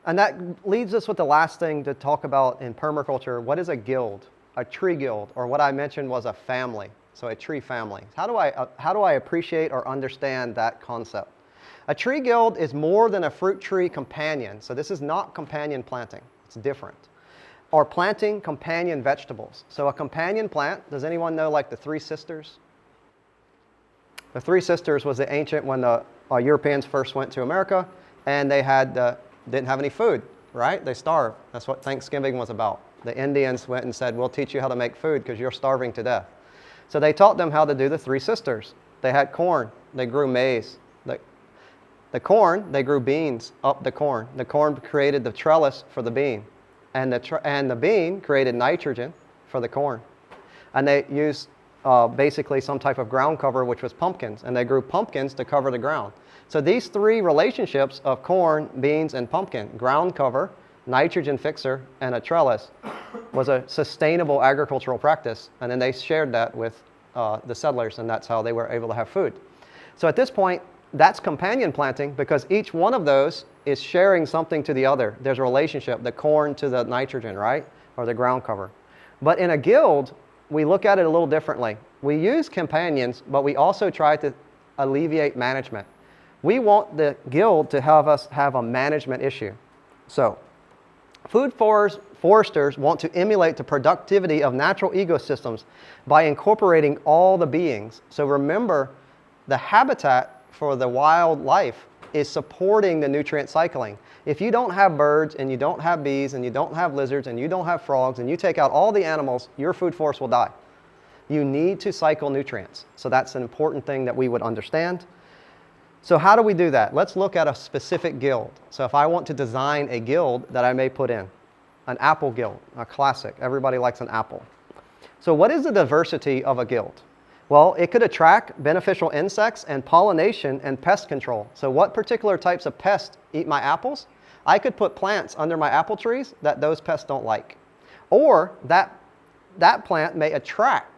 And that leads us with the last thing to talk about in permaculture. What is a guild? A tree guild, or what I mentioned was a family. So a tree family. How do I appreciate or understand that concept? A tree guild is more than a fruit tree companion. So this is not companion planting. It's different. Or planting companion vegetables. So a companion plant, does anyone know like the Three Sisters? The Three Sisters was the ancient, when the Europeans first went to America, and they didn't have any food, right? They starved. That's what Thanksgiving was about. The Indians went and said, we'll teach you how to make food because you're starving to death. So they taught them how to do the Three Sisters. They had corn. They grew maize. The corn, they grew beans up the corn. The corn created the trellis for the bean. And the bean created nitrogen for the corn. And they used basically some type of ground cover, which was pumpkins. And they grew pumpkins to cover the ground. So these three relationships of corn, beans, and pumpkin, ground cover, nitrogen fixer, and a trellis, was a sustainable agricultural practice. And then they shared that with the settlers, and that's how they were able to have food. So at this point, that's companion planting, because each one of those is sharing something to the other. There's a relationship, the corn to the nitrogen, right? Or the ground cover. But in a guild, we look at it a little differently. We use companions, but we also try to alleviate management. We want the guild to have us have a management issue. So, food foresters want to emulate the productivity of natural ecosystems by incorporating all the beings. So remember, the habitat for the wildlife is supporting the nutrient cycling. If you don't have birds, and you don't have bees, and you don't have lizards, and you don't have frogs, and you take out all the animals, your food forest will die. You need to cycle nutrients. So that's an important thing that we would understand. So how do we do that? Let's look at a specific guild. So if I want to design a guild that I may put in, an apple guild, a classic. Everybody likes an apple. So what is the diversity of a guild? Well, it could attract beneficial insects and pollination and pest control. So what particular types of pests eat my apples? I could put plants under my apple trees that those pests don't like. Or that plant may attract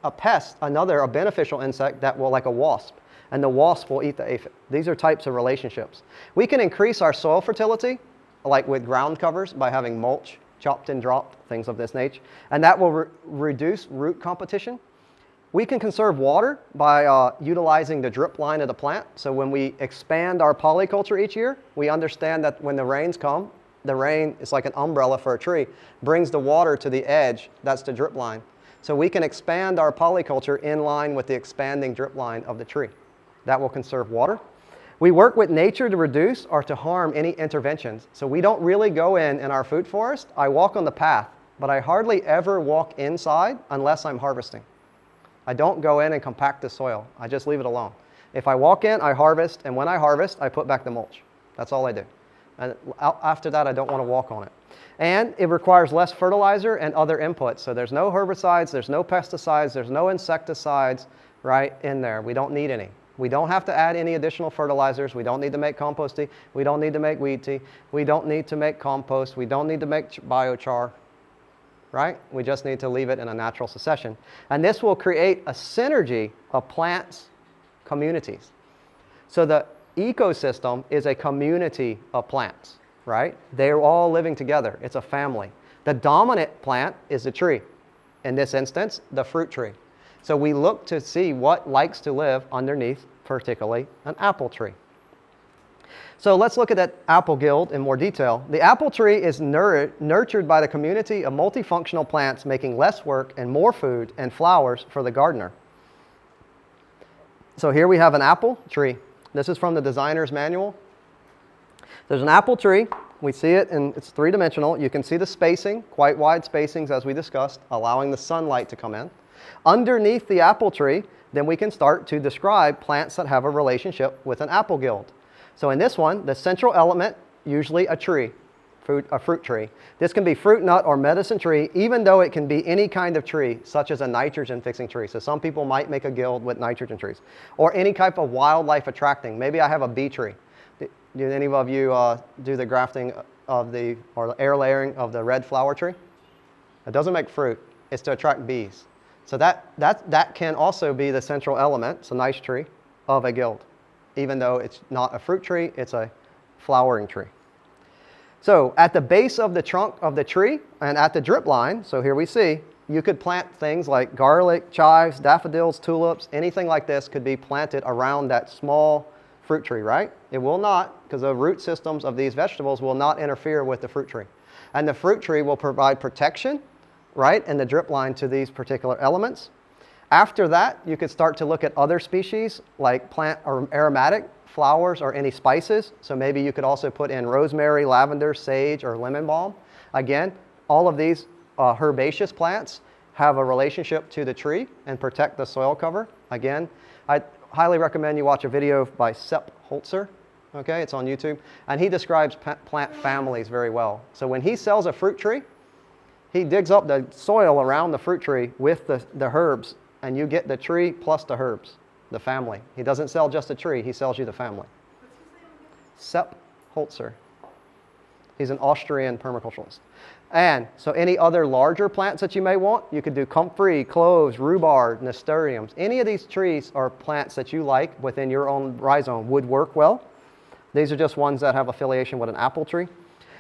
a pest, a beneficial insect that will, like a wasp, and the wasp will eat the aphid. These are types of relationships. We can increase our soil fertility, like with ground covers, by having mulch, chopped and dropped, things of this nature, and that will reduce root competition. We can conserve water by utilizing the drip line of the plant. So when we expand our polyculture each year, we understand that when the rains come, the rain is like an umbrella for a tree, brings the water to the edge. That's the drip line. So we can expand our polyculture in line with the expanding drip line of the tree. That will conserve water. We work with nature to reduce or to harm any interventions. So we don't really go in our food forest. I walk on the path, but I hardly ever walk inside unless I'm harvesting. I don't go in and compact the soil. I just leave it alone. If I walk in, I harvest, and when I harvest, I put back the mulch. That's all I do. And after that, I don't want to walk on it. And it requires less fertilizer and other inputs. So there's no herbicides, there's no pesticides, there's no insecticides right in there. We don't need any. We don't have to add any additional fertilizers. We don't need to make compost tea. We don't need to make weed tea. We don't need to make compost. We don't need to make biochar. Right? We just need to leave it in a natural succession. And this will create a synergy of plants, communities. So the ecosystem is a community of plants, right? They're all living together. It's a family. The dominant plant is the tree. In this instance, the fruit tree. So we look to see what likes to live underneath, particularly an apple tree. So let's look at that apple guild in more detail. The apple tree is nurtured by the community of multifunctional plants, making less work and more food and flowers for the gardener. So here we have an apple tree. This is from the designer's manual. There's an apple tree. We see it, and it's three-dimensional. You can see the spacing, quite wide spacings as we discussed, allowing the sunlight to come in. Underneath the apple tree, then we can start to describe plants that have a relationship with an apple guild. So in this one, the central element, usually a tree, a fruit tree. This can be fruit, nut, or medicine tree, even though it can be any kind of tree, such as a nitrogen-fixing tree. So some people might make a guild with nitrogen trees. Or any type of wildlife attracting. Maybe I have a bee tree. Do any of you do the grafting of or air layering of the red flower tree? It doesn't make fruit. It's to attract bees. So that can also be the central element, it's a nice tree, of a guild. Even though it's not a fruit tree, it's a flowering tree. So at the base of the trunk of the tree and at the drip line, so here we see, you could plant things like garlic, chives, daffodils, tulips, anything like this could be planted around that small fruit tree, right? It will not, because the root systems of these vegetables will not interfere with the fruit tree. And the fruit tree will provide protection, right, in the drip line to these particular elements. After that, you could start to look at other species like plant or aromatic flowers or any spices. So maybe you could also put in rosemary, lavender, sage, or lemon balm. Again, all of these herbaceous plants have a relationship to the tree and protect the soil cover. Again, I highly recommend you watch a video by Sepp Holzer. Okay, it's on YouTube. And he describes plant families very well. So when he sells a fruit tree, he digs up the soil around the fruit tree with the herbs, and you get the tree plus the herbs, the family. He doesn't sell just a tree, he sells you the family. What's his name again? Sepp Holzer. He's an Austrian permaculturalist. And so any other larger plants that you may want, you could do comfrey, cloves, rhubarb, nasturtiums. Any of these trees or plants that you like within your own rhizome would work well. These are just ones that have affiliation with an apple tree.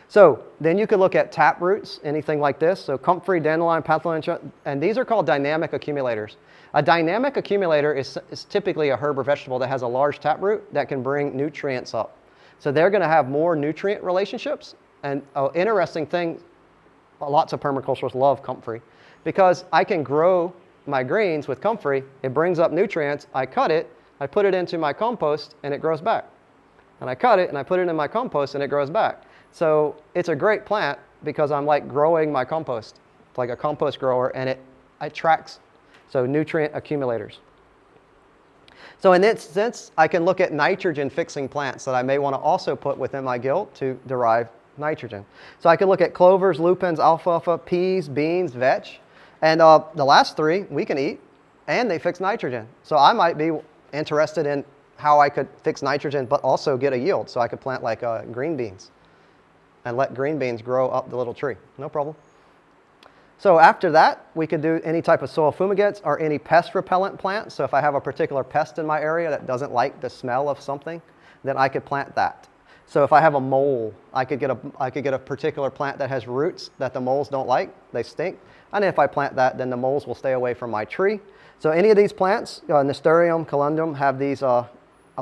So then you could look at tap roots, anything like this. So comfrey, dandelion, pathologia, and these are called dynamic accumulators. A dynamic accumulator is typically a herb or vegetable that has a large taproot that can bring nutrients up. So they're going to have more nutrient relationships. And an interesting thing, lots of permaculturists love comfrey because I can grow my greens with comfrey. It brings up nutrients. I cut it, I put it into my compost, and it grows back. And I cut it, and I put it in my compost, and it grows back. So it's a great plant because I'm like growing my compost. It's like a compost grower, and it attracts, so nutrient accumulators. So in this sense, I can look at nitrogen fixing plants that I may want to also put within my guild to derive nitrogen. So I can look at clovers, lupins, alfalfa, peas, beans, vetch. And the last three we can eat, and they fix nitrogen. So I might be interested in how I could fix nitrogen but also get a yield. So I could plant like green beans and let green beans grow up the little tree. No problem. So after that, we could do any type of soil fumigates or any pest repellent plants. So if I have a particular pest in my area that doesn't like the smell of something, then I could plant that. So if I have a mole, I could get a particular plant that has roots that the moles don't like. They stink. And if I plant that, then the moles will stay away from my tree. So any of these plants, Nasturtium, Calendulum, have these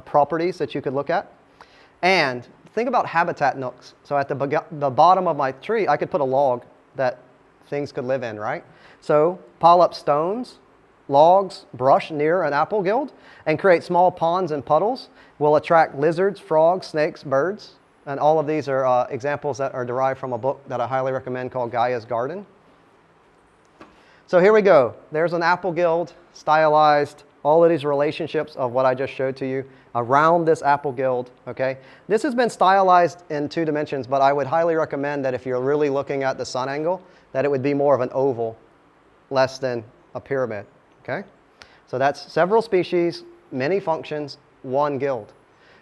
properties that you could look at. And think about habitat nooks. So at the bottom of my tree, I could put a log that things could live in, right? So pile up stones, logs, brush near an apple guild, and create small ponds and puddles. Will attract lizards, frogs, snakes, birds. And all of these are examples that are derived from a book that I highly recommend called Gaia's Garden. So here we go. There's an apple guild, stylized, all of these relationships of what I just showed to you around this apple guild, okay? This has been stylized in 2 dimensions, but I would highly recommend that if you're really looking at the sun angle, that it would be more of an oval, less than a pyramid, okay? So that's several species, many functions, 1 guild.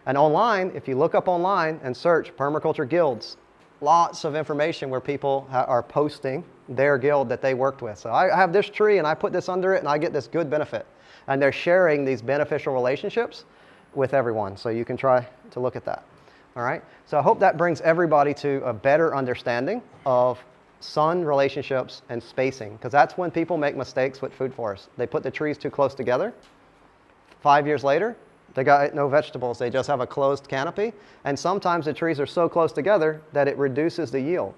And online, if you look up online and search permaculture guilds, lots of information where people are posting their guild that they worked with. So I have this tree and I put this under it and I get this good benefit. And they're sharing these beneficial relationships with everyone. So you can try to look at that. All right. So I hope that brings everybody to a better understanding of sun relationships and spacing, because that's when people make mistakes with food forests. They put the trees too close together. 5 years later, they got no vegetables. They just have a closed canopy. And sometimes the trees are so close together that it reduces the yield.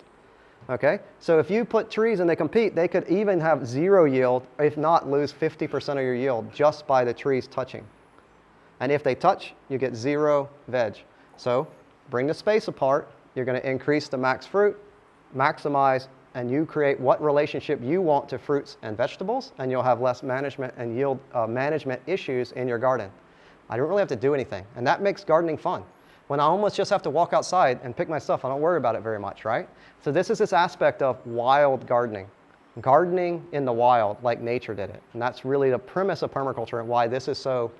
Okay? So if you put trees and they compete, they could even have 0 yield, if not lose 50% of your yield just by the trees touching. And if they touch, you get 0 veg. So bring the space apart. You're going to increase the max fruit, maximize, and you create what relationship you want to fruits and vegetables, and you'll have less management and yield management issues in your garden. I don't really have to do anything, and that makes gardening fun. When I almost just have to walk outside and pick my stuff, I don't worry about it very much, right? So this is this aspect of wild gardening. Gardening in the wild, like nature did it. And that's really the premise of permaculture and why this is so,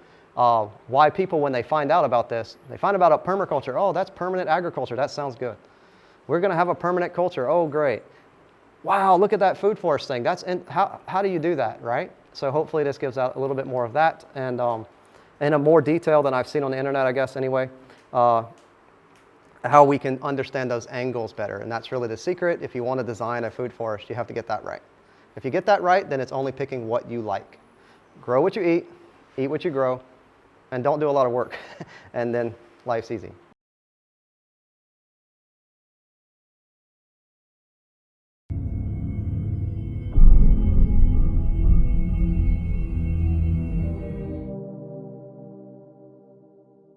why people, when they find out about this, they find about permaculture, oh, that's permanent agriculture, that sounds good. We're gonna have a permanent culture, oh, great. Wow, look at that food forest thing. How do you do that, right? So hopefully this gives out a little bit more of that, and in a more detail than I've seen on the internet, I guess, anyway. how we can understand those angles better. And that's really the secret. If you want to design a food forest, you have to get that right. If you get that right, then it's only picking what you like. Grow what you eat what you grow, and don't do a lot of work. And then life's easy.